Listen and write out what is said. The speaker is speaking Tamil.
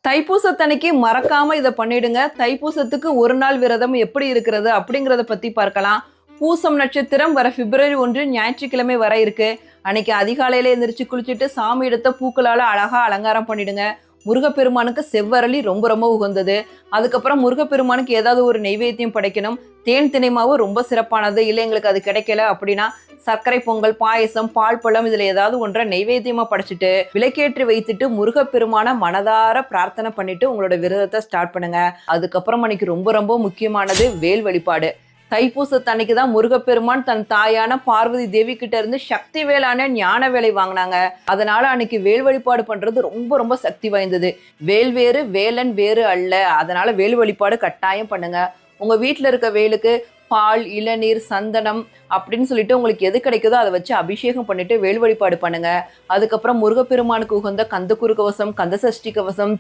தைப்பூசத்தன்னைக்கு மறக்காம இதை பண்ணிடுங்க. தைப்பூசத்துக்கு ஒரு நாள் விரதம் எப்படி இருக்கிறது அப்படிங்கிறத பத்தி பார்க்கலாம். பூசம் நட்சத்திரம் வர February 1 ஞாயிற்றுக்கிழமை வர இருக்கு. அன்னைக்கு அதிகாலையில எந்திரிச்சு குளிச்சுட்டு சாமி எடுத்த பூக்களால அழகா அலங்காரம் பண்ணிடுங்க. முருகப்பெருமானுக்கு செவ்வரளி ரொம்ப ரொம்ப உகந்தது. அதுக்கப்புறம் முருகப்பெருமானுக்கு ஏதாவது ஒரு நெய்வேத்தியம் படைக்கணும். தேன் தினை மாவு ரொம்ப சிறப்பானது. இல்லை எங்களுக்கு அது கிடைக்கல அப்படின்னா சர்க்கரை பொங்கல், பாயசம், பால் பழம் இதுல ஏதாவது ஒன்றை நெய்வேத்தியமா படைச்சிட்டு விளக்கேற்றி வைத்துட்டு முருகப்பெருமான மனதார பிரார்த்தனை பண்ணிட்டு உங்களோட விரதத்தை ஸ்டார்ட் பண்ணுங்க. அதுக்கப்புறம் அன்னைக்கு ரொம்ப ரொம்ப முக்கியமானது வேல் வழிபாடு. தைப்பூசத்தன்னைக்கு தான் முருகப்பெருமான் தன் தாயான பார்வதி தேவி கிட்ட இருந்து சக்தி வேளான ஞான வேலை வாங்கினாங்க. அதனால அன்னைக்கு வேல் வழிபாடு பண்றது ரொம்ப ரொம்ப சக்தி வாய்ந்தது. வேல் வேறு வேலன் வேறு அல்ல. அதனால வேல் வழிபாடு கட்டாயம் பண்ணுங்க. உங்க வீட்டுல இருக்க வேலுக்கு பால், இளநீர், சந்தனம் அப்படின்னு சொல்லிட்டு உங்களுக்கு எது கிடைக்குதோ அதை வச்சு அபிஷேகம் பண்ணிட்டு வேல் வழிபாடு பண்ணுங்க. அதுக்கப்புறம் முருகப்பெருமானுக்கு உகந்த கந்தகுரு கவசம், கந்த சஷ்டி கவசம்,